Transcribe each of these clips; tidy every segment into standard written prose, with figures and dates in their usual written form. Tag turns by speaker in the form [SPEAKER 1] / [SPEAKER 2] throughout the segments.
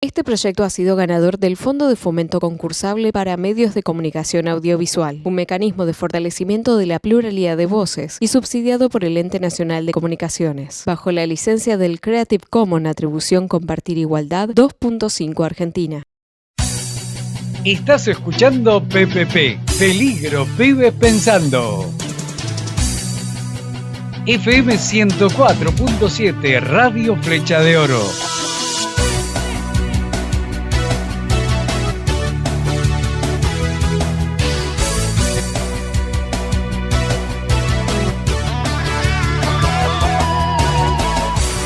[SPEAKER 1] Este proyecto ha sido ganador del Fondo de Fomento Concursable para Medios de Comunicación Audiovisual, un mecanismo de fortalecimiento de la pluralidad de voces y subsidiado por el Ente Nacional de Comunicaciones, bajo la licencia del Creative Commons Atribución Compartir Igualdad 2.5 Argentina.
[SPEAKER 2] Estás escuchando PPP, Peligro Pibes Pensando. FM 104.7, Radio Flecha de Oro.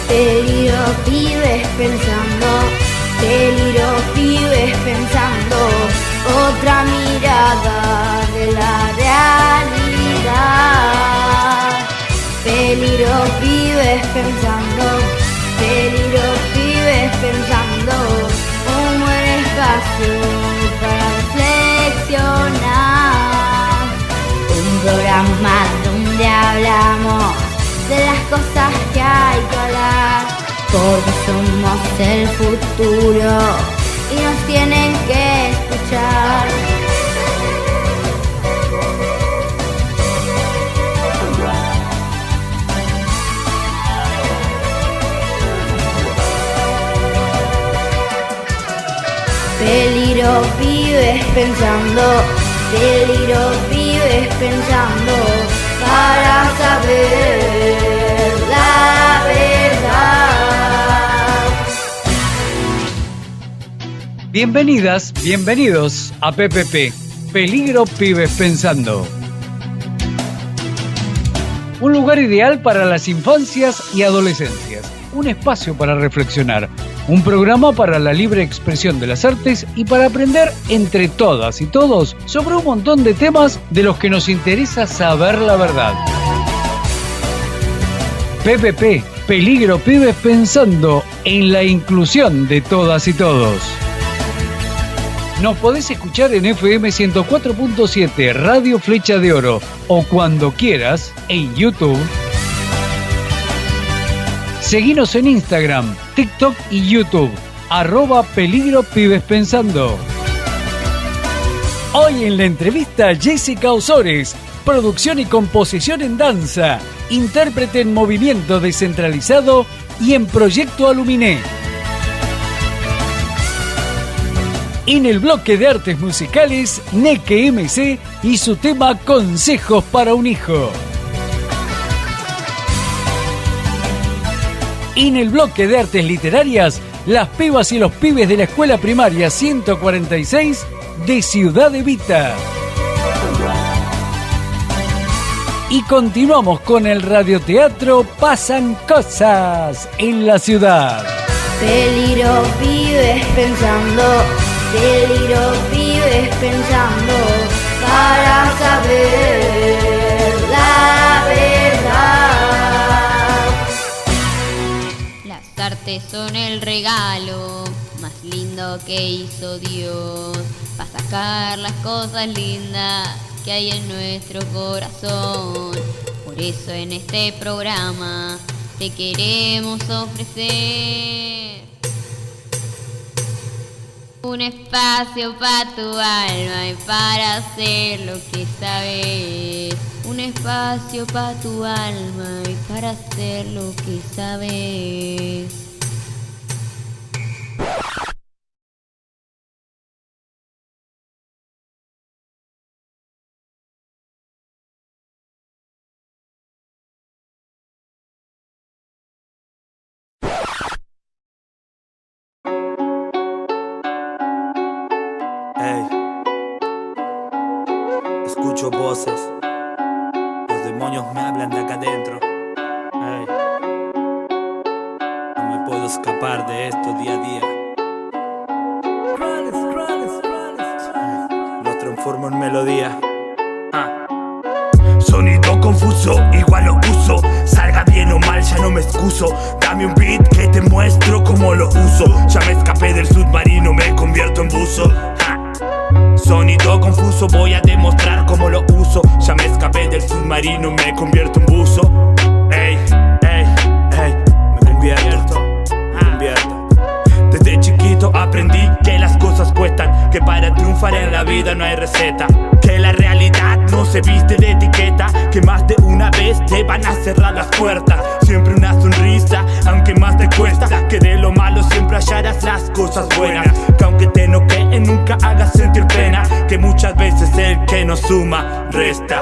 [SPEAKER 3] Peligro pibes pensando, peligro pibes pensando, otra mirada de la realidad. Peligro pibes pensando, peligro pibes pensando, un buen espacio para reflexionar. Un programa donde hablamos de las cosas que hay que hablar, porque somos el futuro y nos tienen que escuchar. Peligro pibes pensando, peligro pibes pensando, para saber la verdad.
[SPEAKER 2] Bienvenidas, bienvenidos a PPP, Peligro Pibes Pensando. Un lugar ideal para las infancias y adolescencias, un espacio para reflexionar, un programa para la libre expresión de las artes y para aprender entre todas y todos sobre un montón de temas de los que nos interesa saber la verdad. PPP, Peligro Pibes Pensando en la inclusión de todas y todos. Nos podés escuchar en FM 104.7, Radio Flecha de Oro, o cuando quieras en YouTube. Seguinos en Instagram, TikTok y YouTube, @Peligro Pibes Pensando. Hoy en la entrevista Jessica Osores, producción y composición en danza, intérprete en Movimiento Descentralizado y en Proyecto Aluminé. En el bloque de artes musicales, Neke MC y su tema Consejos para un hijo. En el bloque de artes literarias, las pibas y los pibes de la Escuela Primaria 146 de Ciudad Evita. Y continuamos con el radioteatro Pasan Cosas en la Ciudad.
[SPEAKER 3] Peligro pibes pensando, peligro pibes pensando, para saber la verdad.
[SPEAKER 4] Las artes son el regalo más lindo que hizo Dios, para sacar las cosas lindas que hay en nuestro corazón. Por eso en este programa te queremos ofrecer un espacio para tu alma y para hacer lo que sabes. Un espacio para tu alma y para hacer lo que sabes.
[SPEAKER 5] Hey, escucho voces, los demonios me hablan de acá adentro. Hey, no me puedo escapar de esto día a día. Lo transformo en melodía.
[SPEAKER 6] Sonido confuso, igual lo uso. Salga bien o mal, ya no me excuso. Dame un beat que te muestro cómo lo uso. Ya me escapé del submarino, me convierto en buzo. Sonido confuso, voy a demostrar cómo lo uso. Ya me escapé del submarino, me convierto en buzo. Ey, ey, ey, me convierto. Desde chiquito aprendí triunfar en la vida no hay receta. Que la realidad no se viste de etiqueta, que más de una vez te van a cerrar las puertas. Siempre una sonrisa, aunque más te cuesta. Que de lo malo siempre hallarás las cosas buenas. Que aunque te noquee nunca hagas sentir pena. Que muchas veces el que no suma, resta.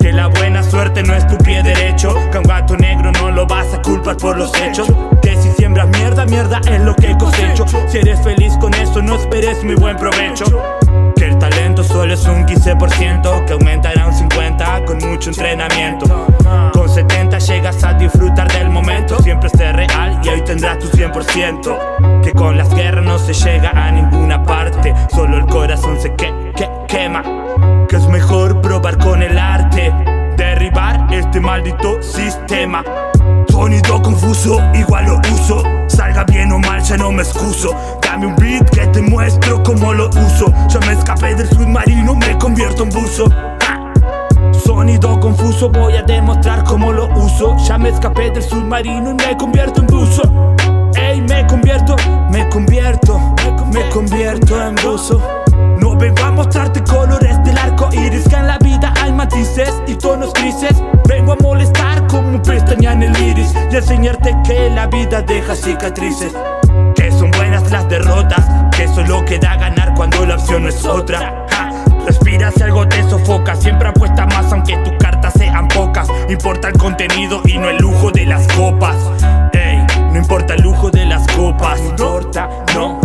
[SPEAKER 6] Que la buena suerte no es tu pie derecho. Que a un gato negro no lo vas a culpar por los hechos. Que si siembras mierda, mierda es lo que cosecho. Si eres feliz con eso no esperes muy buen provecho. Que el talento solo es un 15%, que aumentará un 50% con mucho entrenamiento. Con 70 llegas a disfrutar del momento. Siempre sé real y hoy tendrás tu 100%. Que con las guerras no se llega a ninguna parte, solo el corazón se quema. Que es mejor probar con el arte, derribar este maldito sistema. Sonido confuso, igual lo uso. Salga bien o mal, ya no me excuso. Dame un beat que te muestro cómo lo uso. Ya me escapé del submarino, me convierto en buzo. Sonido confuso, voy a demostrar cómo lo uso. Ya me escapé del submarino y me convierto en buzo. Ey, me convierto en buzo. No vengo a mostrarte colores del arco iris, que en la vida hay matices y tonos grises. Vengo a molestar como pestaña en el iris y enseñarte que la vida deja cicatrices. Que son buenas las derrotas, que solo queda ganar cuando la opción no es otra. Respira si algo te sofoca, siempre apuesta más aunque tus cartas sean pocas. Importa el contenido y no el lujo de las copas. Ey, no importa el lujo de las copas, no importa, no.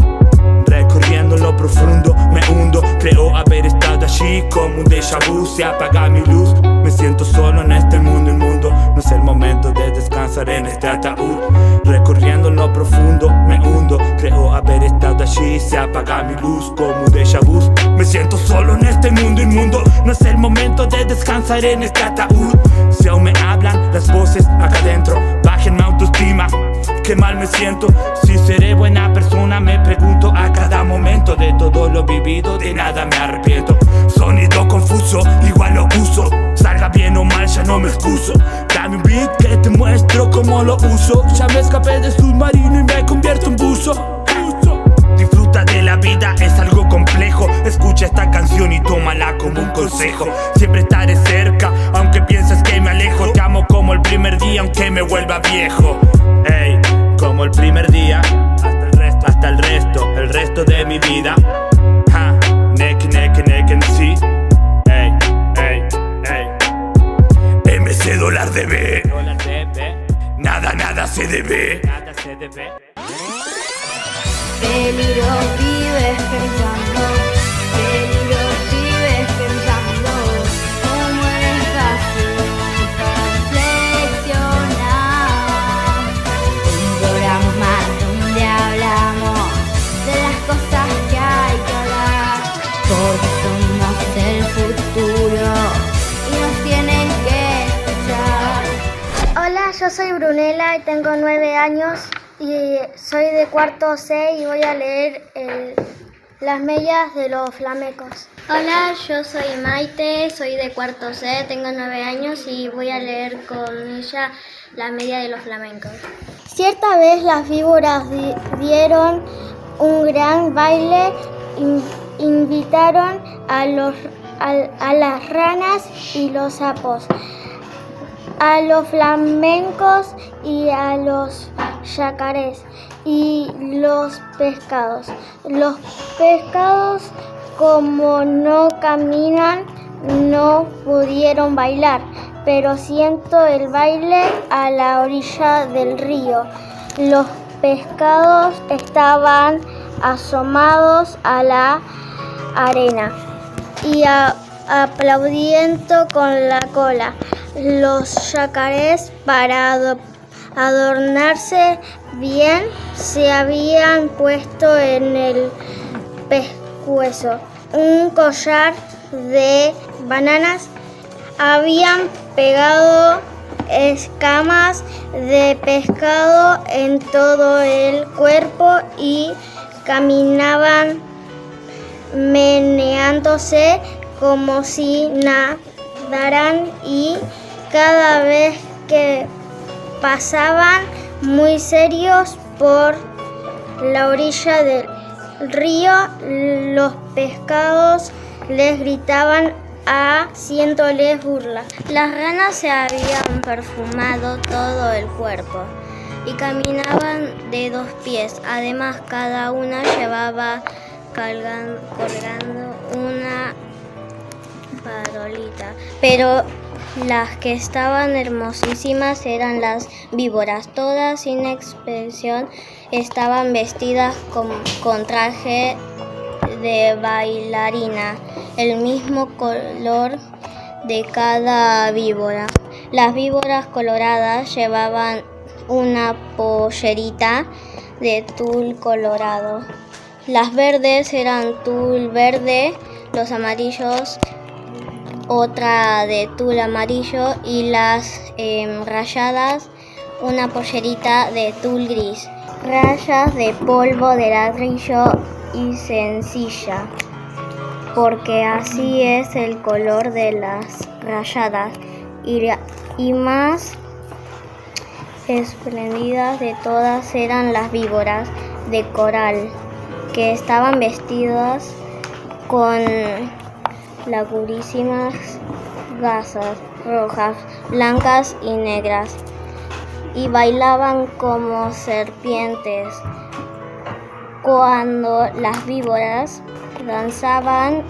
[SPEAKER 6] Recorriendo lo profundo, me hundo. Creo haber estado allí como un déjà vu. Se apaga mi luz, me siento solo en este mundo inmundo. No es el momento de descansar en este ataúd. Recorriendo lo profundo, me hundo. Creo haber estado allí, se apaga mi luz como un déjà vu. Me siento solo en este mundo inmundo. No es el momento de descansar en este ataúd. Si aún me hablan las voces acá adentro, bajen mi autoestima. Qué mal me siento, si seré buena persona me pregunto a cada momento. De todo lo vivido, de nada me arrepiento. Sonido confuso, igual lo uso. Salga bien o mal, ya no me excuso. Dame un beat que te muestro cómo lo uso. Ya me escapé del submarino y me convierto en buzo. Disfruta de la vida, es algo complejo. Escucha esta canción y tómala como un consejo. Siempre estaré cerca, aunque pienses que me alejo. Te amo como el primer día, aunque me vuelva viejo. Ey, como el primer día, hasta el resto de mi vida. Ha, neck and see. Ey, ey, ey. MC dólar DB. Nada se debe.
[SPEAKER 3] Peligro vives pensando, peligro vives pensando. Cómo eres fácil reflexionar. Un programa donde hablamos de las cosas que hay que hablar, porque somos el futuro y nos tienen que escuchar.
[SPEAKER 7] Hola, yo soy Brunella y tengo 9 años. Y soy de cuarto C y voy a leer Las Mellas de los Flamencos.
[SPEAKER 8] Hola, yo soy Maite, soy de cuarto C, tengo 9 años y voy a leer con ella Las Mellas de los Flamencos.
[SPEAKER 7] Cierta vez las víboras dieron un gran baile, invitaron a las ranas y los sapos, a los flamencos y a los yacarés y los pescados. Los pescados, como no caminan, no pudieron bailar, pero siento el baile a la orilla del río. Los pescados estaban asomados a la arena y aplaudiendo con la cola. Los yacarés, para adornarse bien, se habían puesto en el pescuezo un collar de bananas, habían pegado escamas de pescado en todo el cuerpo y caminaban meneándose como si nadaran, y cada vez que pasaban muy serios por la orilla del río los pescados les gritaban haciéndoles burla.
[SPEAKER 8] Las ranas se habían perfumado todo el cuerpo y caminaban de 2 pies. Además, cada una llevaba colgando una farolita. Pero las que estaban hermosísimas eran las víboras. Todas, sin excepción, estaban vestidas con traje de bailarina, el mismo color de cada víbora. Las víboras coloradas llevaban una pollerita de tul colorado. Las verdes eran tul verde, los amarillos otra de tul amarillo y las rayadas una pollerita de tul gris. Rayas de polvo de ladrillo y sencilla, porque así es el color de las rayadas, y más espléndidas de todas eran las víboras de coral, que estaban vestidas con larguísimas gasas rojas, blancas y negras, y bailaban como serpientes. Cuando las víboras danzaban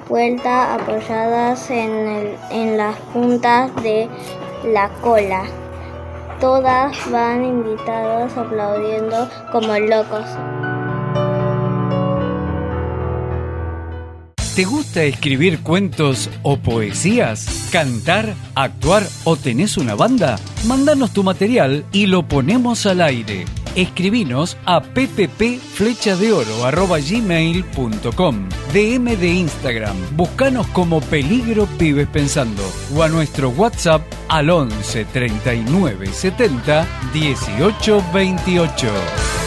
[SPEAKER 8] vuelta apoyadas en las puntas de la cola. Todas van invitadas aplaudiendo como locos.
[SPEAKER 2] ¿Te gusta escribir cuentos o poesías? ¿Cantar, actuar o tenés una banda? Mándanos tu material y lo ponemos al aire. Escribinos a ppflechadeoro@gmail.com, DM de Instagram, buscanos como Peligro Pibes Pensando o a nuestro WhatsApp al 11 39 70 18 28.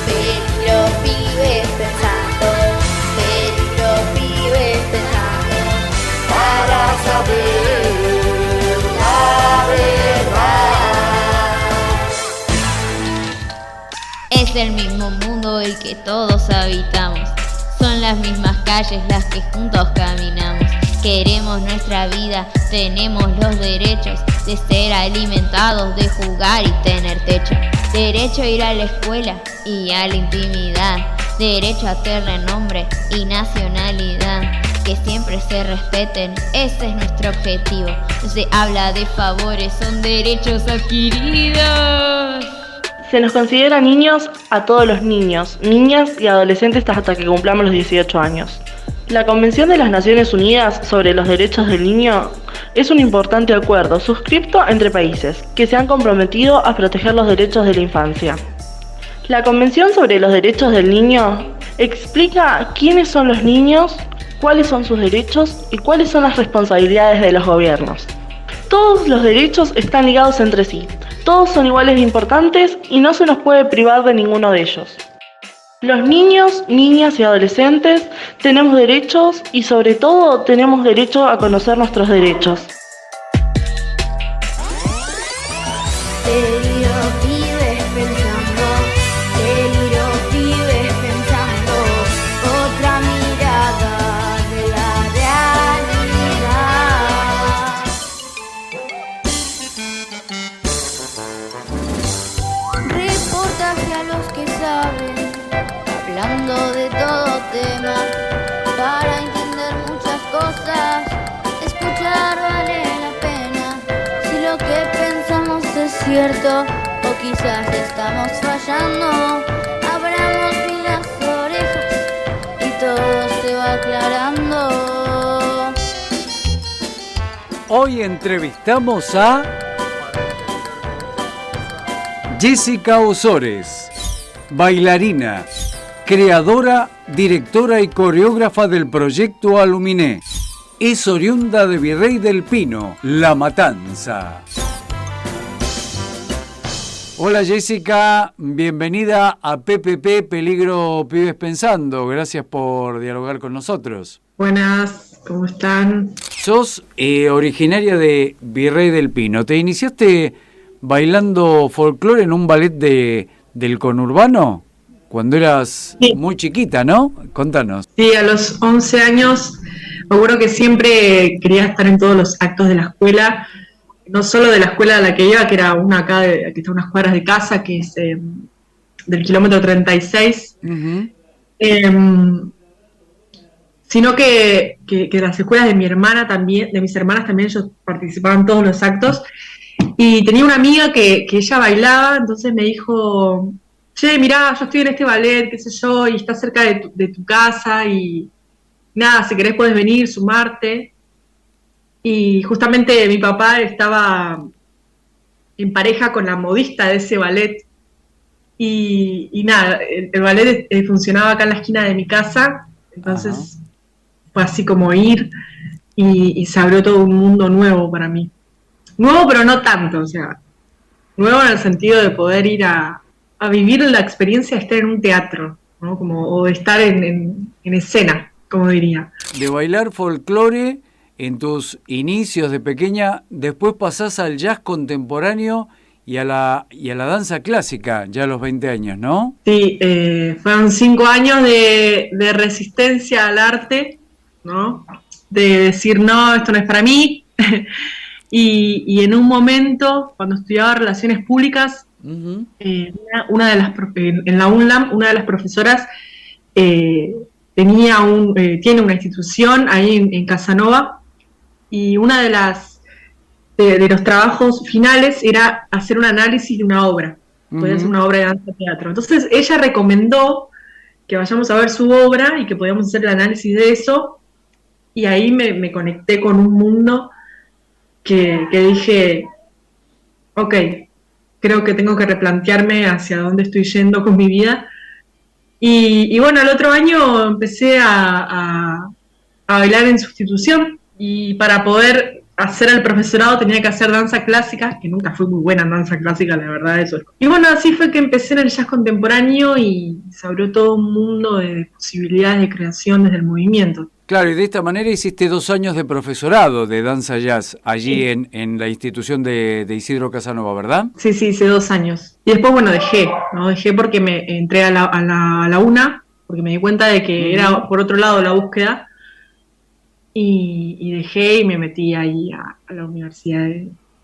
[SPEAKER 3] Peligro Pibes Pensando, Peligro Pibes Pensando, para saber la verdad.
[SPEAKER 4] Es el mismo mundo el que todos habitamos. Son las mismas calles las que juntos caminamos. Queremos nuestra vida, tenemos los derechos de ser alimentados, de jugar y tener techo. Derecho a ir a la escuela y a la intimidad. Derecho a tener nombre y nacionalidad. Que siempre se respeten, ese es nuestro objetivo. No se habla de favores, son derechos adquiridos.
[SPEAKER 9] Se nos considera niños a todos los niños, niñas y adolescentes hasta que cumplamos los 18 años. La Convención de las Naciones Unidas sobre los Derechos del Niño es un importante acuerdo suscrito entre países que se han comprometido a proteger los derechos de la infancia. La Convención sobre los Derechos del Niño explica quiénes son los niños, cuáles son sus derechos y cuáles son las responsabilidades de los gobiernos. Todos los derechos están ligados entre sí. Todos son iguales de importantes y no se nos puede privar de ninguno de ellos. Los niños, niñas y adolescentes tenemos derechos y sobre todo tenemos derecho a conocer nuestros derechos.
[SPEAKER 3] Peligro Pibes Pensando, Peligro Pibes Pensando, otra mirada de la realidad. Reportaje a los que saben, hablando de todo tema, para entender muchas cosas, escuchar vale la pena. Si lo que pensamos es cierto, o quizás estamos fallando, abramos bien las orejas y todo se va aclarando.
[SPEAKER 2] Hoy entrevistamos a Jessica Osores, bailarina, creadora, directora y coreógrafa del proyecto Aluminé. Es oriunda de Virrey del Pino, La Matanza. Hola Jessica, bienvenida a PPP Peligro Pibes Pensando. Gracias por dialogar con nosotros.
[SPEAKER 10] Buenas, ¿cómo están?
[SPEAKER 2] Sos originaria de Virrey del Pino. ¿Te iniciaste bailando folclore en un ballet del conurbano?
[SPEAKER 11] cuando eras muy chiquita, ¿no? Contanos.
[SPEAKER 10] Sí, a los 11 años me acuerdo que siempre quería estar en todos los actos de la escuela, no solo de la escuela a la que iba, que era una acá, que está a unas cuadras de casa, que es del kilómetro 36, sino que las escuelas de mi hermana también, de mis hermanas también, ellos participaban en todos los actos. Y tenía una amiga que ella bailaba, entonces me dijo, che, mirá, yo estoy en este ballet, qué sé yo, y está cerca de tu casa, y nada, si querés podés venir, sumarte. Y justamente mi papá estaba en pareja con la modista de ese ballet, y nada, el ballet funcionaba acá en la esquina de mi casa, entonces fue así como ir, y se abrió todo un mundo nuevo para mí. Nuevo, pero no tanto, o sea, nuevo en el sentido de poder ir a vivir la experiencia de estar en un teatro, ¿no? O de estar en escena, como diría.
[SPEAKER 11] De bailar folclore en tus inicios de pequeña, después pasás al jazz contemporáneo y a la danza clásica, ya a los 20 años, ¿no?
[SPEAKER 10] Sí, fueron 5 años de resistencia al arte, ¿no? De decir, no, esto no es para mí. Y en un momento, cuando estudiaba Relaciones Públicas, en la UNLAM, una de las profesoras tiene una institución ahí en Casanova, y una de los trabajos finales era hacer un análisis de una obra, podía hacer una obra de danza teatro. Entonces ella recomendó que vayamos a ver su obra y que podíamos hacer el análisis de eso, y ahí me conecté con un mundo que dije, ok, creo que tengo que replantearme hacia dónde estoy yendo con mi vida. Y bueno, el otro año empecé a bailar en sustitución, y para poder hacer el profesorado tenía que hacer danza clásica, que nunca fui muy buena en danza clásica, la verdad, eso. Y bueno, así fue que empecé en el jazz contemporáneo y se abrió todo un mundo de posibilidades de creación desde el movimiento.
[SPEAKER 11] Claro, y de esta manera hiciste 2 años de profesorado de danza jazz allí en la institución de Isidro Casanova, ¿verdad?
[SPEAKER 10] Sí, hice 2 años. Y después, bueno, dejé porque me entré a la UNA, porque me di cuenta de que era por otro lado la búsqueda, y dejé y me metí ahí a la Universidad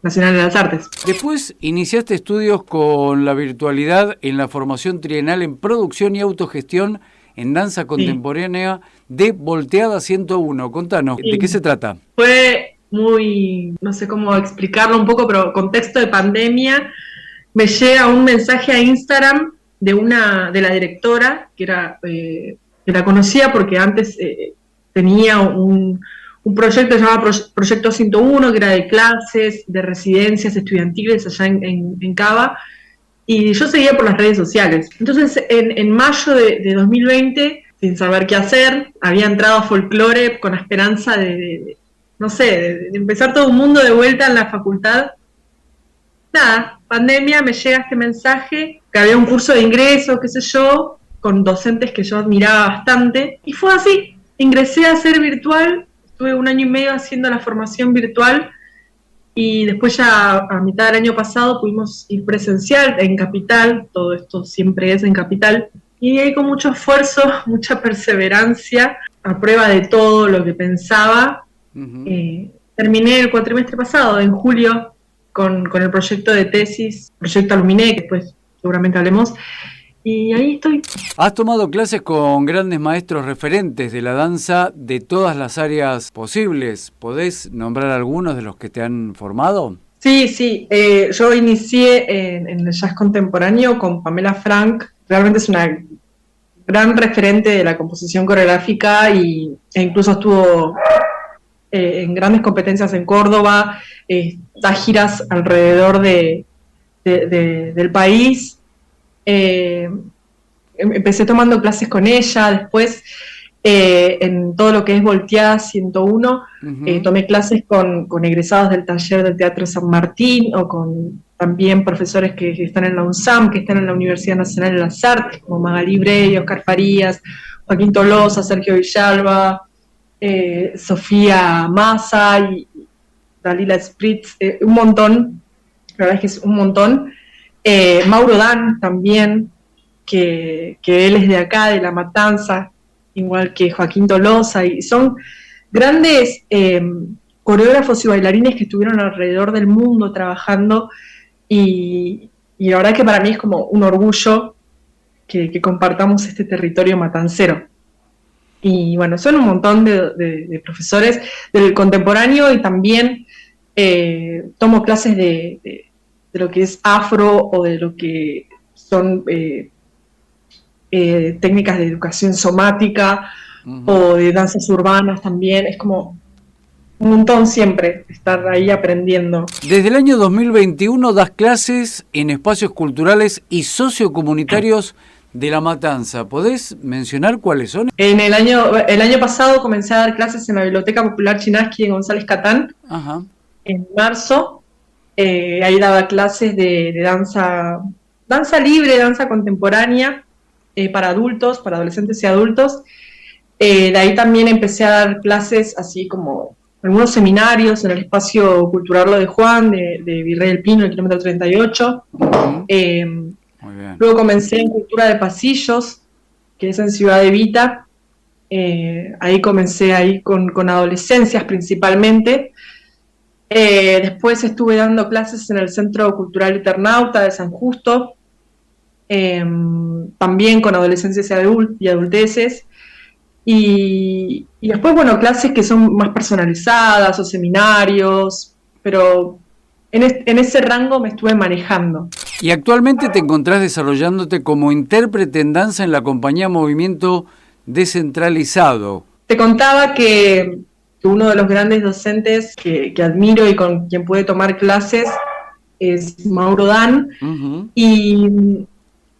[SPEAKER 10] Nacional de las Artes.
[SPEAKER 11] Después iniciaste estudios con la virtualidad en la formación trienal en producción y autogestión en danza contemporánea de Volteada 101. Contanos, ¿de qué se trata?
[SPEAKER 10] Fue muy, no sé cómo explicarlo un poco, pero contexto de pandemia, me llega un mensaje a Instagram de la directora, que la conocía porque antes tenía un proyecto llamado Proyecto 101, que era de clases, de residencias estudiantiles allá en Cava, y yo seguía por las redes sociales. Entonces, en mayo de 2020, sin saber qué hacer, había entrado a folclore con la esperanza de empezar todo un mundo de vuelta en la facultad. Nada, pandemia, me llega este mensaje, que había un curso de ingreso, qué sé yo, con docentes que yo admiraba bastante, y fue así. Ingresé a ser virtual, estuve 1 año y medio haciendo la formación virtual, y después ya a mitad del año pasado pudimos ir presencial en Capital, todo esto siempre es en Capital, y ahí con mucho esfuerzo, mucha perseverancia, a prueba de todo lo que pensaba, terminé el cuatrimestre pasado, en julio, con el proyecto de tesis, Proyecto Aluminé, que después seguramente hablemos, y ahí estoy.
[SPEAKER 11] Has tomado clases con grandes maestros referentes de la danza de todas las áreas posibles. ¿Podés nombrar algunos de los que te han formado?
[SPEAKER 10] Sí. Yo inicié en el jazz contemporáneo con Pamela Frank. Realmente es una gran referente de la composición coreográfica e incluso estuvo en grandes competencias en Córdoba, da giras alrededor del país. Empecé tomando clases con ella, después en todo lo que es Volteada 101, tomé clases con egresados del taller del Teatro San Martín, o con también profesores que están en la UNSAM, que están en la Universidad Nacional de las Artes, como Magali Brey, Oscar Farías, Joaquín Tolosa, Sergio Villalba, Sofía Massa y Dalila Spritz, un montón, la verdad es que es un montón. Mauro Dan también, que él es de acá, de La Matanza, igual que Joaquín Tolosa, y son grandes coreógrafos y bailarines que estuvieron alrededor del mundo trabajando, y la verdad que para mí es como un orgullo que compartamos este territorio matancero. Y bueno, son un montón de profesores del contemporáneo, y también tomo clases de lo que es afro, o de lo que son técnicas de educación somática, o de danzas urbanas también. Es como un montón siempre estar ahí aprendiendo.
[SPEAKER 11] Desde el año 2021 das clases en espacios culturales y sociocomunitarios de La Matanza. ¿Podés mencionar cuáles son?
[SPEAKER 10] El año pasado comencé a dar clases en la Biblioteca Popular Chinaski de González Catán.
[SPEAKER 11] Ajá.
[SPEAKER 10] En marzo. Ahí daba clases de danza libre, danza contemporánea, para adultos, para adolescentes y adultos. De ahí también empecé a dar clases, así como algunos seminarios en el espacio cultural Lo de Juan, de Virrey del Pino, el kilómetro 38.
[SPEAKER 11] Muy bien.
[SPEAKER 10] Luego comencé en Cultura de Pasillos, que es en Ciudad Evita. Ahí comencé con adolescencias principalmente. Después estuve dando clases en el Centro Cultural Eternauta de San Justo, también con adolescencias y adulteces. Y después, bueno, clases que son más personalizadas o seminarios, pero en ese rango me estuve manejando.
[SPEAKER 11] Y actualmente te encontrás desarrollándote como intérprete en danza en la compañía Movimiento Descentralizado.
[SPEAKER 10] Te contaba que uno de los grandes docentes que admiro y con quien pude tomar clases es Mauro Dan, y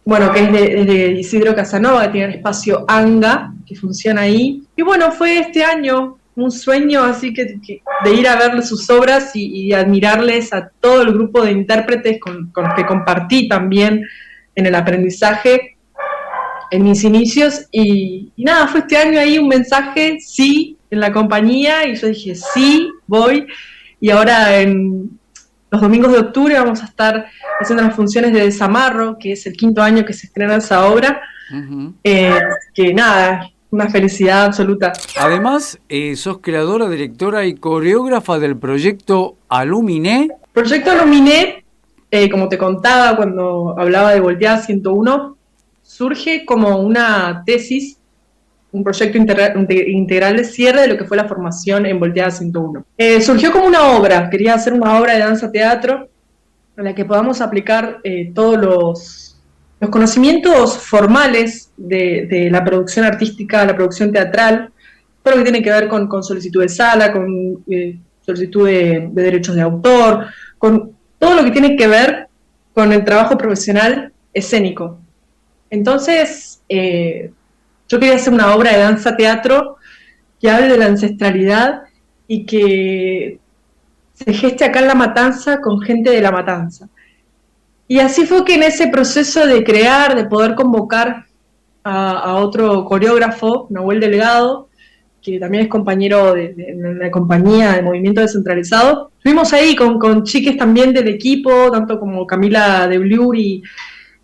[SPEAKER 10] bueno, que es de Isidro Casanova, que tiene el espacio ANGA, que funciona ahí. Y bueno, fue este año un sueño así que de ir a ver sus obras y admirarles a todo el grupo de intérpretes con los que compartí también en el aprendizaje en mis inicios. Y nada, fue este año ahí un mensaje, sí, en la compañía, y yo dije, sí, voy. Y ahora en los domingos de octubre vamos a estar haciendo las funciones de Desamarro, que es el 5º año que se estrena esa obra. Que nada, una felicidad absoluta.
[SPEAKER 11] Además, sos creadora, directora y coreógrafa del proyecto Aluminé.
[SPEAKER 10] Proyecto Aluminé, como te contaba cuando hablaba de Volteada 101, surge como una tesis, un proyecto integral de cierre de lo que fue la formación en Volteada 101. Surgió como una obra, quería hacer una obra de danza-teatro en la que podamos aplicar todos los conocimientos formales de la producción artística, la producción teatral, todo lo que tiene que ver con solicitud de sala, con solicitud de derechos de autor, con todo lo que tiene que ver con el trabajo profesional escénico. Entonces, yo quería hacer una obra de danza-teatro que hable de la ancestralidad y que se geste acá en La Matanza con gente de La Matanza. Y así fue que en ese proceso de crear, de poder convocar a otro coreógrafo, Nahuel Delgado, que también es compañero de la compañía de Movimiento Descentralizado, estuvimos ahí con chiques también del equipo, tanto como Camila de Blur y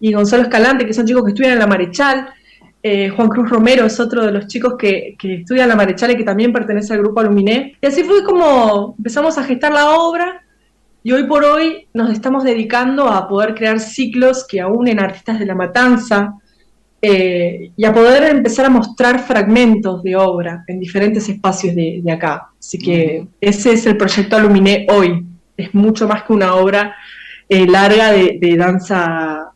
[SPEAKER 10] Gonzalo Escalante, que son chicos que estudian en La Marechal. Juan Cruz Romero es otro de los chicos que estudia en La Marechal y que también pertenece al grupo Aluminé. Y así fue como empezamos a gestar la obra, y hoy por hoy nos estamos dedicando a poder crear ciclos que aúnen artistas de La Matanza, y a poder empezar a mostrar fragmentos de obra en diferentes espacios de acá. Así que ese es el proyecto Aluminé hoy. Es mucho más que una obra larga de danza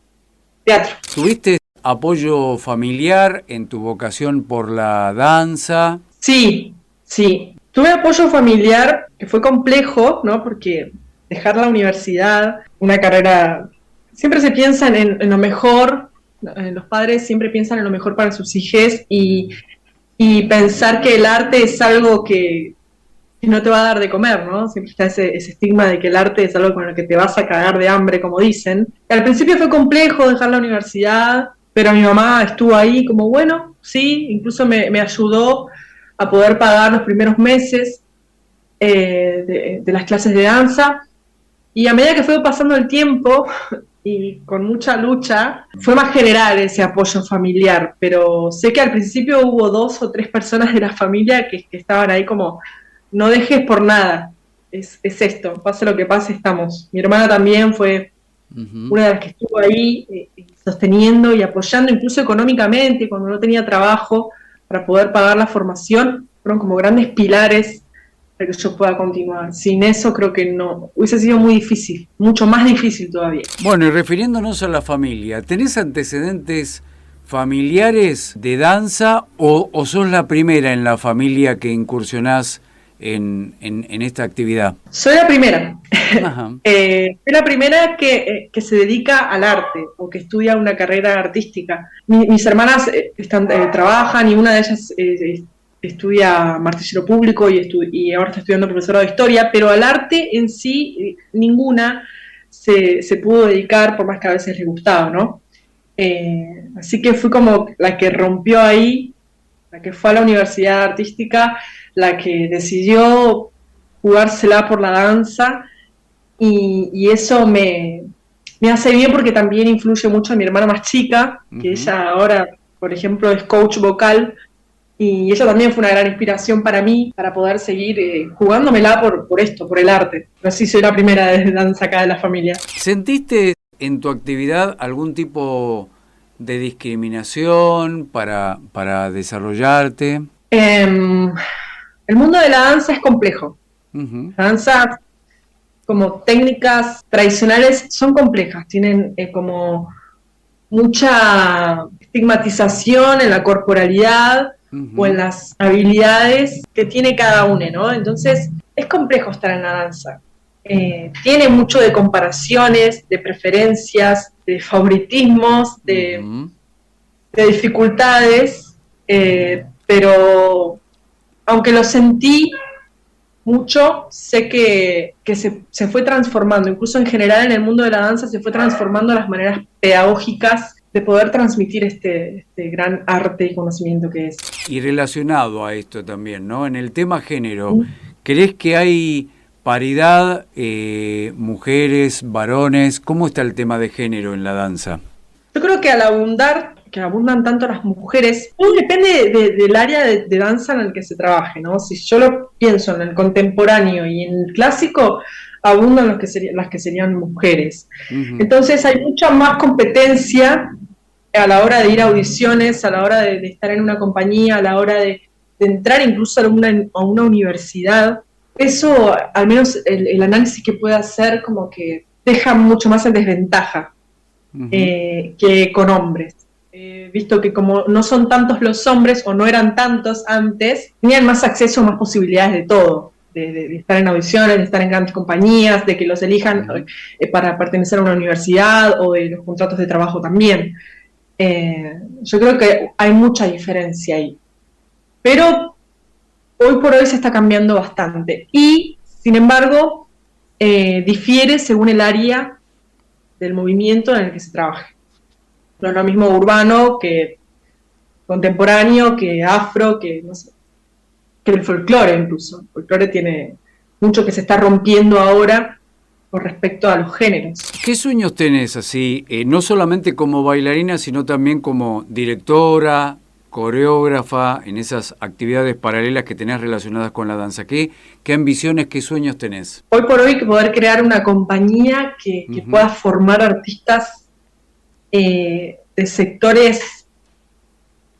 [SPEAKER 10] teatro.
[SPEAKER 11] ¿Tuviste apoyo familiar en tu vocación por la danza?
[SPEAKER 10] Sí. Tuve apoyo familiar que fue complejo, ¿no? Porque dejar la universidad, una carrera, siempre se piensa en lo mejor, los padres siempre piensan en lo mejor para sus hijos, y pensar que el arte es algo que no te va a dar de comer, ¿no? Siempre está ese estigma de que el arte es algo con el que te vas a cagar de hambre, como dicen. Y al principio fue complejo dejar la universidad, pero mi mamá estuvo ahí como, bueno, sí, incluso me ayudó a poder pagar los primeros meses de las clases de danza. Y a medida que fue pasando el tiempo, y con mucha lucha. Fue más general ese apoyo familiar, pero sé que al principio hubo 2 o 3 personas de la familia que estaban ahí como, no dejes por nada, es esto, pase lo que pase, estamos. Mi hermana también fue una de las que estuvo ahí sosteniendo y apoyando, incluso económicamente, cuando no tenía trabajo, para poder pagar la formación. Fueron como grandes pilares para que yo pueda continuar. Sin eso creo que no, hubiese sido muy difícil, mucho más difícil todavía.
[SPEAKER 11] Bueno, y refiriéndonos a la familia, ¿tenés antecedentes familiares de danza o sos la primera en la familia que incursionás en esta actividad?
[SPEAKER 10] Soy la primera. Soy la primera que se dedica al arte o que estudia una carrera artística. Mis hermanas trabajan y una de ellas estudia martillero público y ahora está estudiando profesora de historia, pero al arte en sí ninguna se pudo dedicar, por más que a veces le gustaba, ¿no? Así que fui como la que rompió ahí, la que fue a la universidad artística, la que decidió jugársela por la danza, y eso me hace bien porque también influye mucho a mi hermana más chica, que ella ahora, por ejemplo, es coach vocal, y ella también fue una gran inspiración para mí, para poder seguir jugándomela por esto, por el arte. Pero sí, soy la primera de danza acá de la familia.
[SPEAKER 11] ¿Sentiste en tu actividad algún tipo de discriminación para desarrollarte?
[SPEAKER 10] El mundo de la danza es complejo. La danza, como técnicas tradicionales, son complejas, tienen como mucha estigmatización en la corporalidad o en las habilidades que tiene cada uno, ¿no? Entonces, es complejo estar en la danza. Tiene mucho de comparaciones, de preferencias, de favoritismos, de dificultades, pero aunque lo sentí mucho, sé que se fue transformando, incluso en general en el mundo de la danza se fue transformando las maneras pedagógicas de poder transmitir este gran arte y conocimiento que es.
[SPEAKER 11] Y relacionado a esto también, ¿no? En el tema género, ¿crees que hay paridad, mujeres, varones? ¿Cómo está el tema de género en la danza?
[SPEAKER 10] Yo creo que al abundan tanto las mujeres, depende del área de danza en el que se trabaje, ¿no? Si yo lo pienso en el contemporáneo y en el clásico, abundan las que serían mujeres. Entonces hay mucha más competencia a la hora de ir a audiciones, a la hora de estar en una compañía, a la hora de entrar incluso a una universidad. Eso, al menos el análisis que puede hacer, como que deja mucho más en desventaja que con hombres. Visto que como no son tantos los hombres, o no eran tantos antes, tenían más acceso, más posibilidades de todo, de estar en audiciones, de estar en grandes compañías, de que los elijan para pertenecer a una universidad, o de los contratos de trabajo también. Yo creo que hay mucha diferencia ahí. Pero hoy por hoy se está cambiando bastante. Y, sin embargo, difiere según el área del movimiento en el que se trabaje. No es lo mismo urbano que contemporáneo, que afro, que no sé, que el folclore incluso. El folclore tiene mucho que se está rompiendo ahora con respecto a los géneros.
[SPEAKER 11] ¿Qué sueños tenés así, no solamente como bailarina, sino también como directora, coreógrafa, en esas actividades paralelas que tenés relacionadas con la danza? ¿Qué ambiciones, qué sueños tenés?
[SPEAKER 10] Hoy por hoy poder crear una compañía que pueda formar artistas de sectores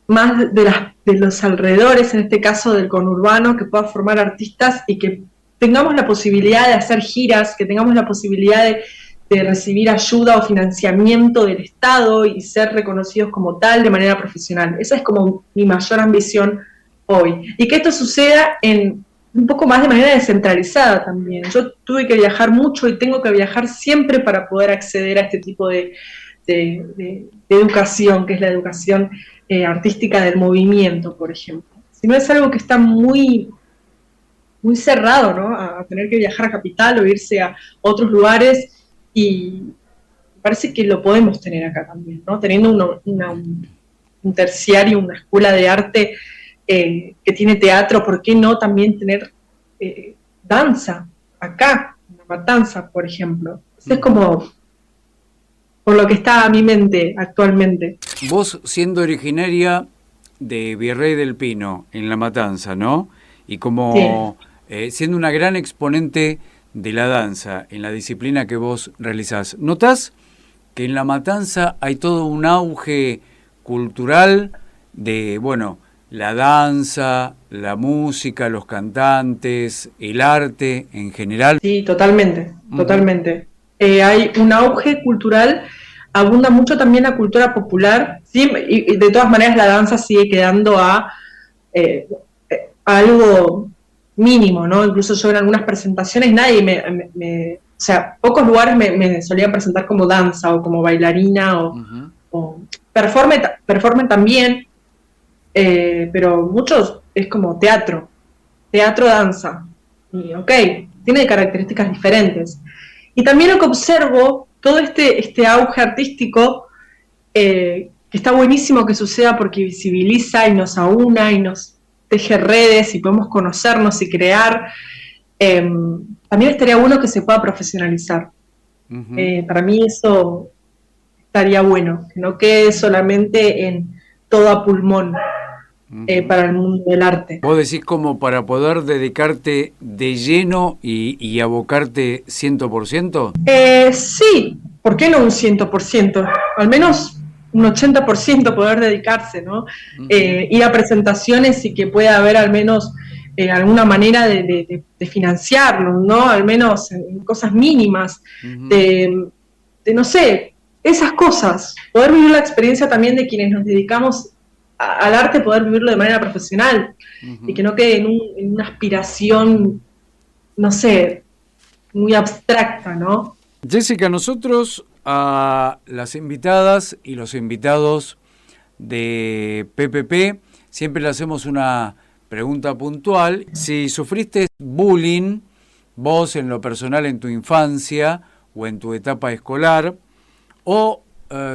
[SPEAKER 10] más de los alrededores, en este caso del conurbano, que pueda formar artistas y que tengamos la posibilidad de hacer giras, que tengamos la posibilidad de recibir ayuda o financiamiento del Estado y ser reconocidos como tal de manera profesional. Esa es como mi mayor ambición hoy. Y que esto suceda en un poco más de manera descentralizada también. Yo tuve que viajar mucho y tengo que viajar siempre para poder acceder a este tipo de educación, que es la educación artística del movimiento, por ejemplo. Si no, es algo que está muy, muy cerrado, ¿no? A tener que viajar a Capital o irse a otros lugares, y me parece que lo podemos tener acá también, ¿no? Teniendo un terciario, una escuela de arte que tiene teatro, ¿por qué no también tener danza acá? Una matanza, por ejemplo. Es como por lo que está a mi mente actualmente.
[SPEAKER 11] Vos siendo originaria de Virrey del Pino, en La Matanza, ¿no? Y como siendo una gran exponente de la danza en la disciplina que vos realizás, ¿notás que en La Matanza hay todo un auge cultural de, bueno, la danza, la música, los cantantes, el arte en general?
[SPEAKER 10] Sí, totalmente, totalmente. Hay un auge cultural, abunda mucho también la cultura popular, ¿sí? Y de todas maneras la danza sigue quedando a algo mínimo, ¿no? Incluso yo en algunas presentaciones nadie o sea, pocos lugares me solían presentar como danza o como bailarina o performe también, pero muchos es como teatro, danza, y tiene características diferentes. Y también lo que observo, todo este auge artístico, que está buenísimo que suceda porque visibiliza y nos aúna y nos teje redes y podemos conocernos y crear. También estaría bueno que se pueda profesionalizar. Para mí eso estaría bueno, que no quede solamente en todo a pulmón para el mundo del arte.
[SPEAKER 11] ¿Vos decís como para poder dedicarte de lleno y abocarte 100%?
[SPEAKER 10] Sí, ¿por qué no un 100%? Al menos un 80% poder dedicarse, ¿no? Ir a presentaciones y que pueda haber al menos alguna manera de financiarlo, ¿no? Al menos en cosas mínimas, de no sé, esas cosas. Poder vivir la experiencia también de quienes nos dedicamos al arte, poder vivirlo de manera profesional y que no quede en una aspiración, no sé, muy abstracta, ¿no?
[SPEAKER 11] Jessica, nosotros a las invitadas y los invitados de PPP siempre le hacemos una pregunta puntual. Si sufriste bullying, vos en lo personal en tu infancia o en tu etapa escolar, o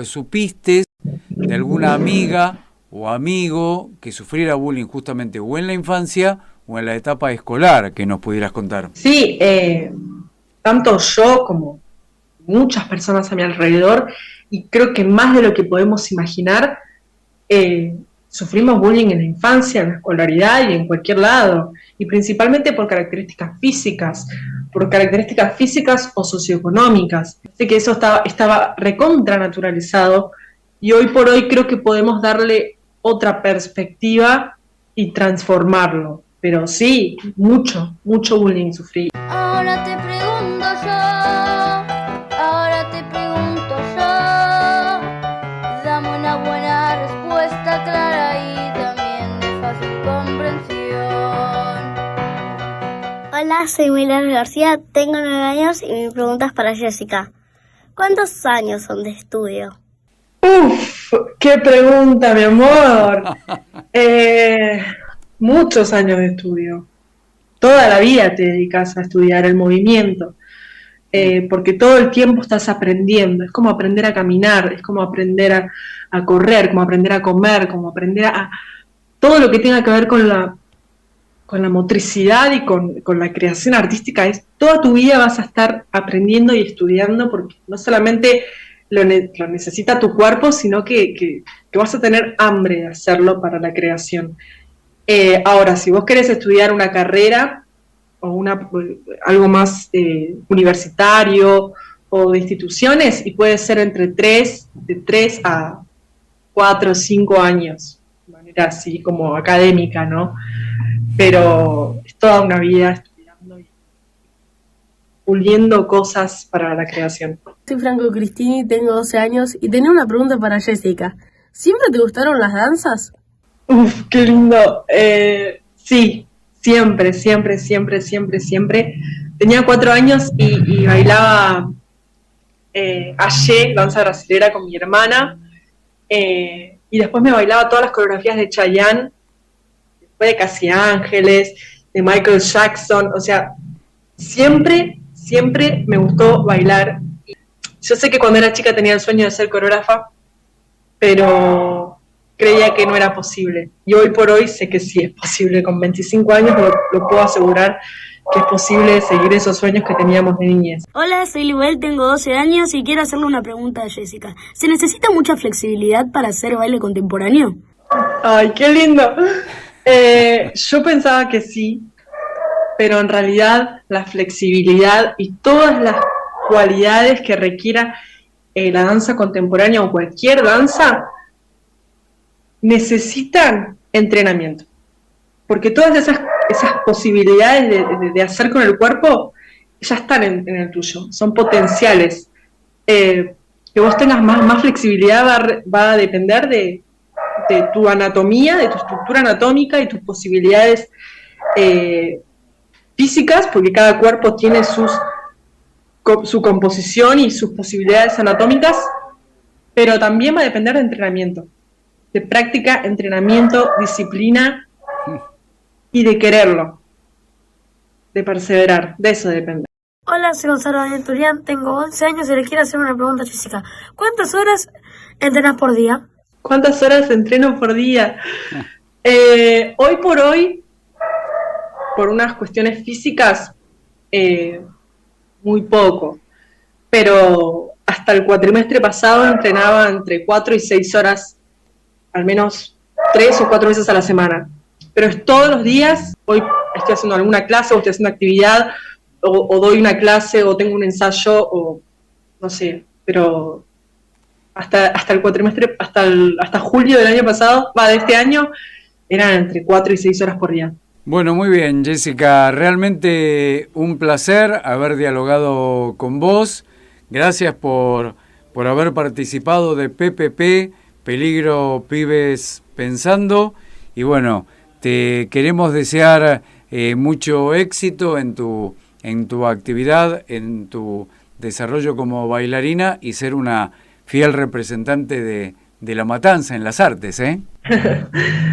[SPEAKER 11] supiste de alguna amiga o amigo que sufriera bullying justamente o en la infancia o en la etapa escolar, que nos pudieras contar.
[SPEAKER 10] Sí, tanto yo como muchas personas a mi alrededor, y creo que más de lo que podemos imaginar, sufrimos bullying en la infancia, en la escolaridad y en cualquier lado, y principalmente por características físicas o socioeconómicas. Así que eso estaba recontra naturalizado, y hoy por hoy creo que podemos darle otra perspectiva y transformarlo. Pero sí, mucho bullying sufrí.
[SPEAKER 3] Ahora te pregunto yo, dame una buena respuesta clara y también de fácil comprensión.
[SPEAKER 8] Hola, soy Milena García, tengo 9 años y mi pregunta es para Jessica. ¿Cuántos años son de estudio?
[SPEAKER 10] ¡Uf! ¡Qué pregunta, mi amor! Muchos años de estudio. Toda la vida te dedicas a estudiar el movimiento, porque todo el tiempo estás aprendiendo. Es como aprender a caminar, es como aprender a correr, como aprender a comer, como aprender a todo lo que tenga que ver con la motricidad y con la creación artística. Toda tu vida vas a estar aprendiendo y estudiando, porque no solamente lo necesita tu cuerpo, sino que vas a tener hambre de hacerlo para la creación. Ahora, si vos querés estudiar una carrera o algo más universitario o de instituciones, y puede ser de 3 a 4 o 5 años, de manera así como académica, ¿no? Pero es toda una vida estudiando y puliendo cosas para la creación.
[SPEAKER 12] Soy Franco Cristini, tengo 12 años y tenía una pregunta para Jessica. ¿Siempre te gustaron las danzas?
[SPEAKER 10] Uf, qué lindo. Sí, siempre. Tenía 4 años y bailaba Ayer, danza brasilera, con mi hermana. Y después me bailaba todas las coreografías de Chayanne, después de Casi Ángeles, de Michael Jackson. O sea, siempre me gustó bailar. Yo sé que cuando era chica tenía el sueño de ser coreógrafa, pero creía que no era posible. Y hoy por hoy sé que sí es posible. Con 25 años lo puedo asegurar que es posible seguir esos sueños que teníamos de niñez.
[SPEAKER 12] Hola, soy Libel, tengo 12 años y quiero hacerle una pregunta a Jessica. ¿Se necesita mucha flexibilidad para hacer baile contemporáneo?
[SPEAKER 10] ¡Ay, qué lindo! Yo pensaba que sí, pero en realidad la flexibilidad y todas las cualidades que requiera la danza contemporánea o cualquier danza necesitan entrenamiento, porque todas esas posibilidades de hacer con el cuerpo ya están en el tuyo, son potenciales. Que vos tengas más flexibilidad va a depender de tu anatomía, de tu estructura anatómica y tus posibilidades físicas, porque cada cuerpo tiene su composición y sus posibilidades anatómicas, pero también va a depender de entrenamiento, de práctica, entrenamiento, disciplina y de quererlo, de perseverar, de eso depende.
[SPEAKER 12] Hola, soy Gonzalo Daniel Turián, tengo 11 años y le quiero hacer una pregunta a Jessica. ¿Cuántas horas entrenas por día?
[SPEAKER 10] ¿Cuántas horas entreno por día? Hoy por hoy, por unas cuestiones físicas, muy poco, pero hasta el cuatrimestre pasado entrenaba entre 4 y 6 horas, al menos 3 o 4 veces a la semana, pero es todos los días. Hoy estoy haciendo alguna clase o estoy haciendo actividad o doy una clase o tengo un ensayo o no sé, pero hasta el cuatrimestre, hasta julio del año pasado, de este año, eran entre 4 y 6 horas por día.
[SPEAKER 11] Bueno, muy bien, Jessica, realmente un placer haber dialogado con vos. Gracias por haber participado de PPP, Peligro Pibes Pensando. Y bueno, te queremos desear mucho éxito en tu actividad, en tu desarrollo como bailarina y ser una fiel representante de La Matanza en las artes, ¿eh?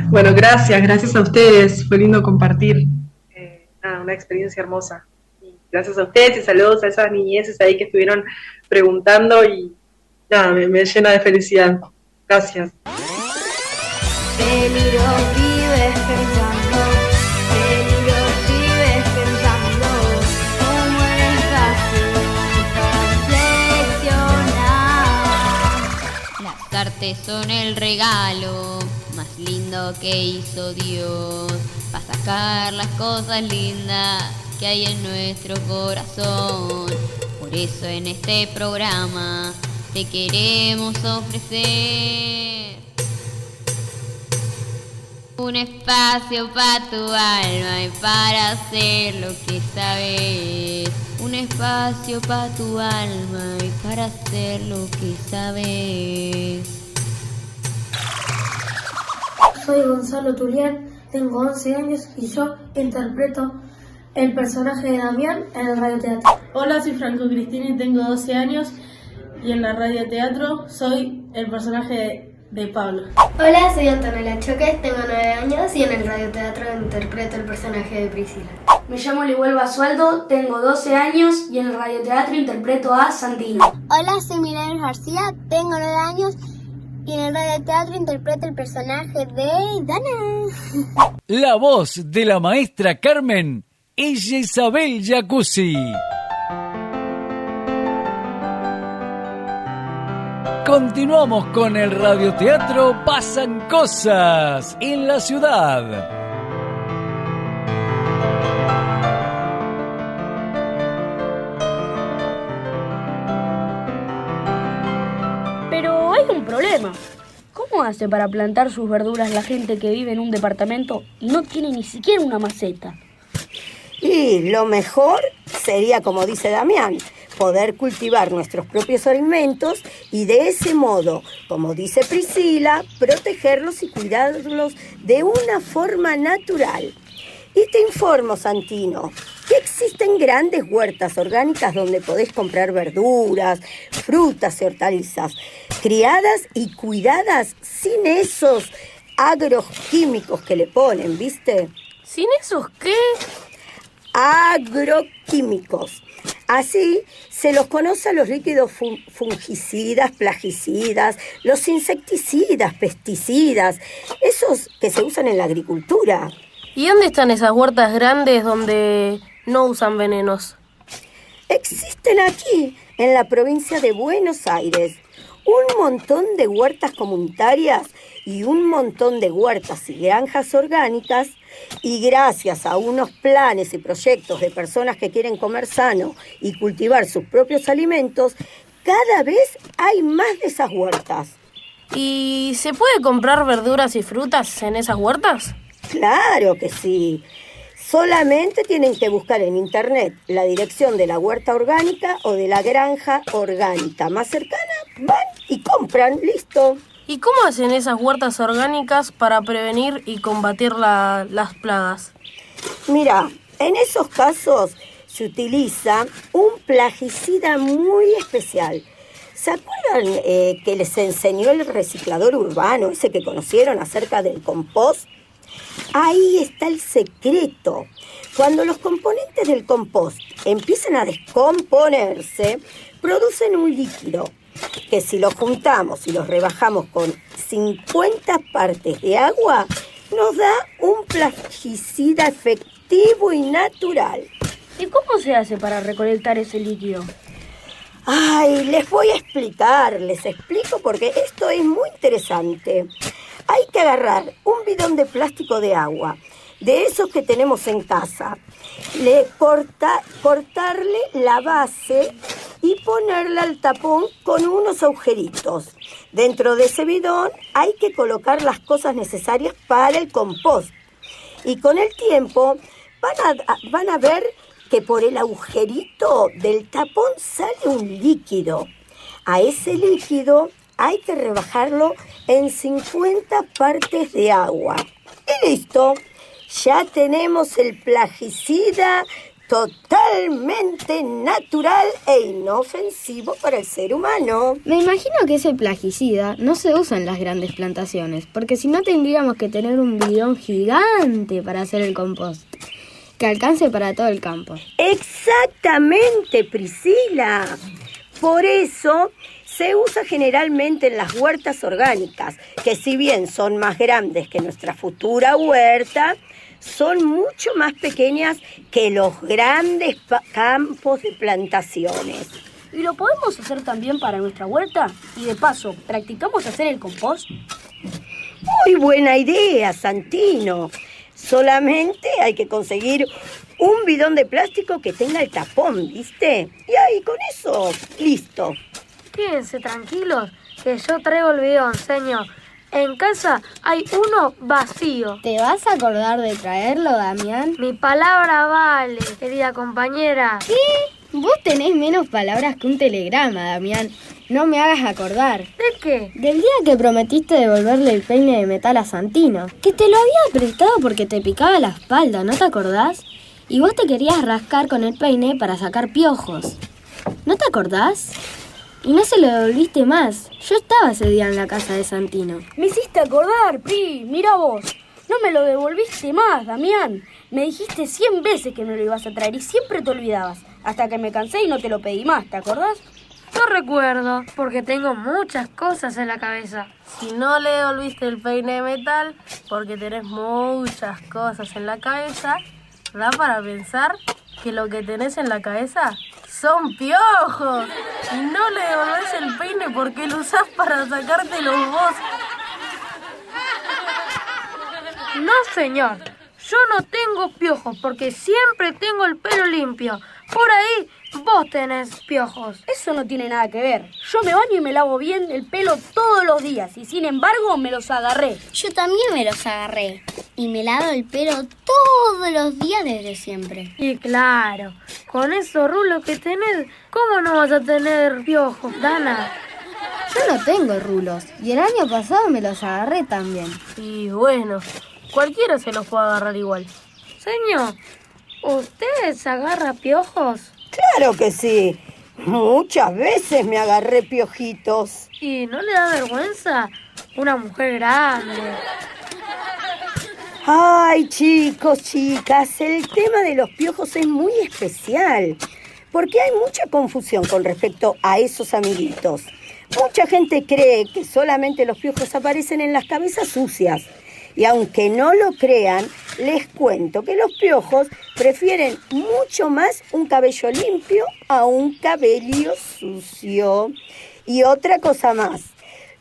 [SPEAKER 10] Bueno, gracias a ustedes, fue lindo compartir una experiencia hermosa. Y gracias a ustedes y saludos a esas niñeces ahí que estuvieron preguntando y nada, me llena de felicidad. Gracias.
[SPEAKER 3] Peligro, pibes pensando, peligro, pibes pensando, como es fácil reflexionar.
[SPEAKER 4] Las artes son el regalo más lindo que hizo Dios, para sacar las cosas lindas que hay en nuestro corazón. Por eso en este programa te queremos ofrecer un espacio para tu alma y para hacer lo que sabes. Un espacio para tu alma y para hacer lo que sabes.
[SPEAKER 12] Soy Gonzalo Turián, tengo 11 años y yo interpreto el personaje de Damián en el radioteatro.
[SPEAKER 13] Hola, soy Franco Cristina y tengo 12 años y en la radioteatro soy el personaje de Pablo.
[SPEAKER 14] Hola, soy Antonella Choques, tengo 9 años y en el radioteatro interpreto el personaje de Priscila.
[SPEAKER 15] Me llamo Libuel Basualdo, tengo 12 años y en el radioteatro interpreto a Santino.
[SPEAKER 16] Hola, soy Milagros García, tengo 9 años y en el radioteatro interpreto el personaje de Dana.
[SPEAKER 2] La voz de la maestra Carmen es Isabel Jacuzzi. Continuamos con el radioteatro Pasan Cosas en la Ciudad.
[SPEAKER 17] Pero hay un problema. ¿Cómo hace para plantar sus verduras la gente que vive en un departamento y no tiene ni siquiera una maceta?
[SPEAKER 18] Y lo mejor sería, como dice Damián, poder cultivar nuestros propios alimentos y de ese modo, como dice Priscila, protegerlos y cuidarlos de una forma natural. Y te informo, Santino, que existen grandes huertas orgánicas donde podés comprar verduras, frutas y hortalizas, criadas y cuidadas sin esos agroquímicos que le ponen, ¿viste?
[SPEAKER 17] ¿Sin esos qué?
[SPEAKER 18] Agroquímicos. Así se los conoce a los líquidos fungicidas, plaguicidas, los insecticidas, pesticidas, esos que se usan en la agricultura.
[SPEAKER 17] ¿Y dónde están esas huertas grandes donde
[SPEAKER 13] no usan venenos?
[SPEAKER 18] Existen aquí, en la provincia de Buenos Aires, un montón de huertas comunitarias y un montón de huertas y granjas orgánicas, y gracias a unos planes y proyectos de personas que quieren comer sano y cultivar sus propios alimentos, cada vez hay más de esas huertas.
[SPEAKER 13] ¿Y se puede comprar verduras y frutas en esas huertas?
[SPEAKER 18] Claro que sí. Solamente tienen que buscar en internet la dirección de la huerta orgánica o de la granja orgánica más cercana, van y compran, listo.
[SPEAKER 13] ¿Y cómo hacen esas huertas orgánicas para prevenir y combatir las plagas?
[SPEAKER 18] Mira, en esos casos se utiliza un plaguicida muy especial. ¿Se acuerdan que les enseñó el reciclador urbano, ese que conocieron acerca del compost? Ahí está el secreto. Cuando los componentes del compost empiezan a descomponerse, producen un líquido que si los juntamos y los rebajamos con 50 partes de agua, nos da un plaguicida efectivo y natural.
[SPEAKER 17] ¿Y cómo se hace para recolectar ese líquido?
[SPEAKER 18] Ay, les voy a explicar, les explico porque esto es muy interesante. Hay que agarrar un bidón de plástico de agua, de esos que tenemos en casa, cortarle la base y ponerle al tapón con unos agujeritos. Dentro de ese bidón hay que colocar las cosas necesarias para el compost. Y con el tiempo van a ver que por el agujerito del tapón sale un líquido. A ese líquido hay que rebajarlo en 50 partes de agua. Y listo, ya tenemos el plaguicida totalmente natural e inofensivo para el ser humano.
[SPEAKER 3] Me imagino que ese plaguicida no se usa en las grandes plantaciones, porque si no tendríamos que tener un bidón gigante para hacer el compost, que alcance para todo el campo.
[SPEAKER 18] Exactamente, Priscila. Por eso se usa generalmente en las huertas orgánicas, que si bien son más grandes que nuestra futura huerta, son mucho más pequeñas que los grandes campos de plantaciones.
[SPEAKER 17] ¿Y lo podemos hacer también para nuestra huerta? Y de paso, ¿practicamos hacer el compost?
[SPEAKER 18] Muy buena idea, Santino. Solamente hay que conseguir un bidón de plástico que tenga el tapón, ¿viste? Y ahí con eso, listo.
[SPEAKER 12] Quédense tranquilos, que yo traigo el bidón, señor. En casa hay uno vacío.
[SPEAKER 3] ¿Te vas a acordar de traerlo, Damián?
[SPEAKER 12] Mi palabra vale, querida compañera.
[SPEAKER 3] ¿Qué? Vos tenés menos palabras que un telegrama, Damián. No me hagas acordar.
[SPEAKER 12] ¿De qué?
[SPEAKER 3] Del día que prometiste devolverle el peine de metal a Santino. Que te lo había prestado porque te picaba la espalda, ¿no te acordás? Y vos te querías rascar con el peine para sacar piojos. ¿No te acordás? Y no se lo devolviste más. Yo estaba ese día en la casa de Santino.
[SPEAKER 17] Me hiciste acordar, Pri. Mira vos. No me lo devolviste más, Damián. Me dijiste 100 veces que me lo ibas a traer y siempre te olvidabas. Hasta que me cansé y no te lo pedí más, ¿te acordás?
[SPEAKER 12] No recuerdo, porque tengo muchas cosas en la cabeza.
[SPEAKER 13] Si no le devolviste el peine de metal, porque tenés muchas cosas en la cabeza, da para pensar que lo que tenés en la cabeza son piojos. Y no le devolvés el peine porque lo usás para sacártelo vos.
[SPEAKER 12] No, señor. Yo no tengo piojos porque siempre tengo el pelo limpio. Por ahí vos tenés piojos.
[SPEAKER 17] Eso no tiene nada que ver. Yo me baño y me lavo bien el pelo todos los días y sin embargo me los agarré.
[SPEAKER 16] Yo también me los agarré y me lavo el pelo todos los días desde siempre.
[SPEAKER 12] Y claro, con esos rulos que tenés, ¿cómo no vas a tener piojos, Dana?
[SPEAKER 3] Yo no tengo rulos y el año pasado me los agarré también.
[SPEAKER 13] Y bueno, cualquiera se los puede agarrar igual.
[SPEAKER 12] Señor, ¿usted se agarra piojos?
[SPEAKER 18] Claro que sí. Muchas veces me agarré piojitos.
[SPEAKER 12] ¿Y no le da vergüenza? Una mujer grande.
[SPEAKER 18] Ay, chicos, chicas, el tema de los piojos es muy especial, porque hay mucha confusión con respecto a esos amiguitos. Mucha gente cree que solamente los piojos aparecen en las cabezas sucias. Y aunque no lo crean, les cuento que los piojos prefieren mucho más un cabello limpio a un cabello sucio. Y otra cosa más,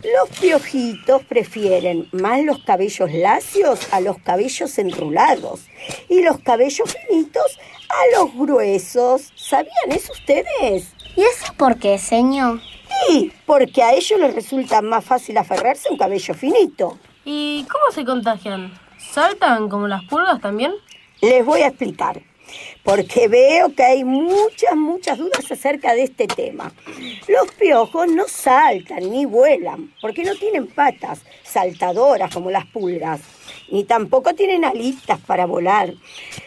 [SPEAKER 18] los piojitos prefieren más los cabellos lacios a los cabellos enrulados y los cabellos finitos a los gruesos. ¿Sabían eso ustedes?
[SPEAKER 16] ¿Y eso por qué, señor?
[SPEAKER 18] Sí, porque a ellos les resulta más fácil aferrarse a un cabello finito.
[SPEAKER 13] ¿Y cómo se contagian? ¿Saltan como las pulgas también?
[SPEAKER 18] Les voy a explicar, porque veo que hay muchas dudas acerca de este tema. Los piojos no saltan ni vuelan, porque no tienen patas saltadoras como las pulgas, ni tampoco tienen alitas para volar.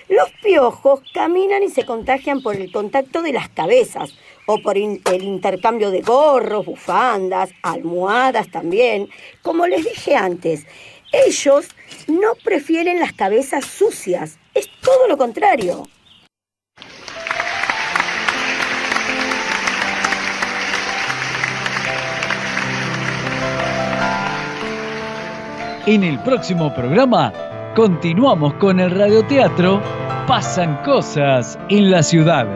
[SPEAKER 18] Los piojos caminan y se contagian por el contacto de las cabezas, o por el intercambio de gorros, bufandas, almohadas también. Como les dije antes, ellos no prefieren las cabezas sucias, es todo lo contrario.
[SPEAKER 2] En el próximo programa continuamos con el radioteatro Pasan Cosas en la Ciudad.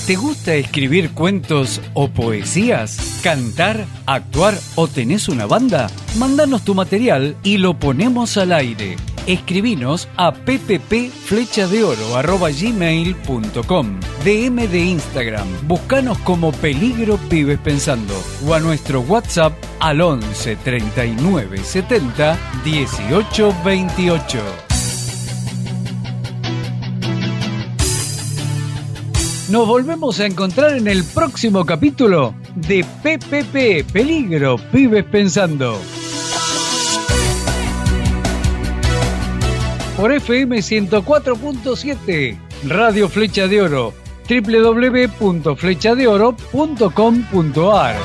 [SPEAKER 2] ¿Te gusta escribir cuentos o poesías? ¿Cantar, actuar o tenés una banda? Mándanos tu material y lo ponemos al aire. Escribinos a pppflechadeoro@gmail.com, DM de Instagram, buscanos como Peligro Pibes Pensando, o a nuestro WhatsApp al 11 39 70 18 28. Nos volvemos a encontrar en el próximo capítulo de PPP, Peligro Pibes Pensando. Por FM 104.7, Radio Flecha de Oro, www.flechadeoro.com.ar.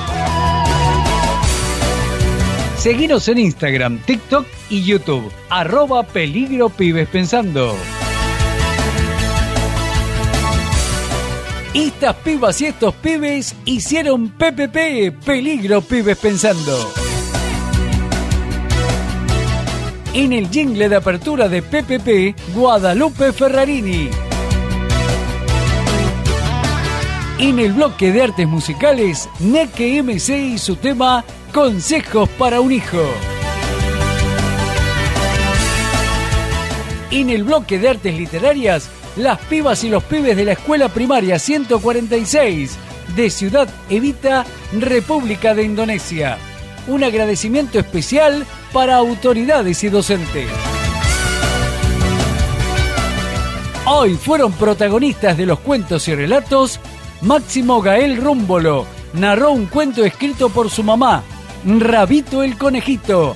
[SPEAKER 2] Seguinos en Instagram, TikTok y YouTube, @Peligro Pibes Pensando. Estas pibas y estos pibes hicieron PPP, Peligro Pibes Pensando. En el jingle de apertura de PPP, Guadalupe Ferrarini. En el bloque de artes musicales, Neke MC y su tema Consejos para un hijo. En el bloque de artes literarias, las pibas y los pibes de la Escuela Primaria 146 de Ciudad Evita, República de Indonesia. Un agradecimiento especial para autoridades y docentes. Hoy fueron protagonistas de los cuentos y relatos Máximo Gael Rúmbolo, narró un cuento escrito por su mamá, Rabito el Conejito.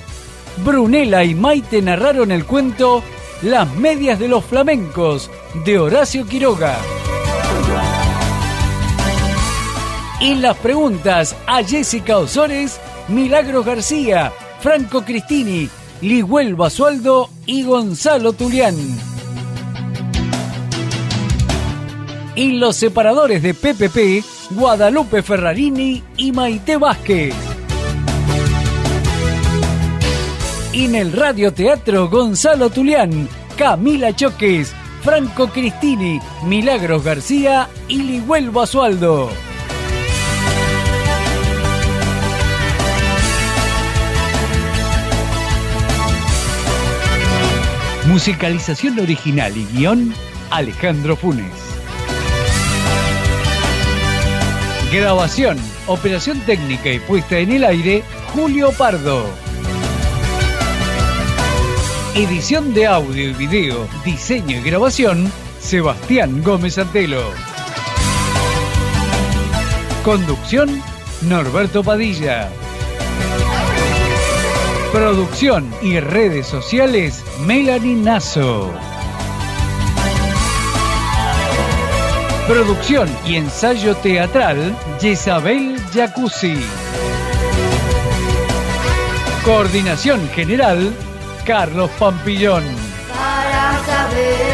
[SPEAKER 2] Brunella y Maite narraron el cuento Las medias de los flamencos, de Horacio Quiroga. En las preguntas a Jessica Osores, Milagros García, Franco Cristini, Liguel Basualdo y Gonzalo Tulián. En los separadores de PPP, Guadalupe Ferrarini y Maite Vázquez. En el radioteatro, Gonzalo Tulián, Camila Choques, Franco Cristini, Milagros García y Liguel Basualdo. Musicalización original y guión, Alejandro Funes. Grabación, operación técnica y puesta en el aire, Julio Pardo. Edición de audio y video, diseño y grabación, Sebastián Gómez Antelo. Conducción, Norberto Padilla. Producción y redes sociales, Melanie Nasso. Producción y ensayo teatral, Jezabel Jacuzzi. Coordinación general, Carlos Pampillón.
[SPEAKER 3] Para saber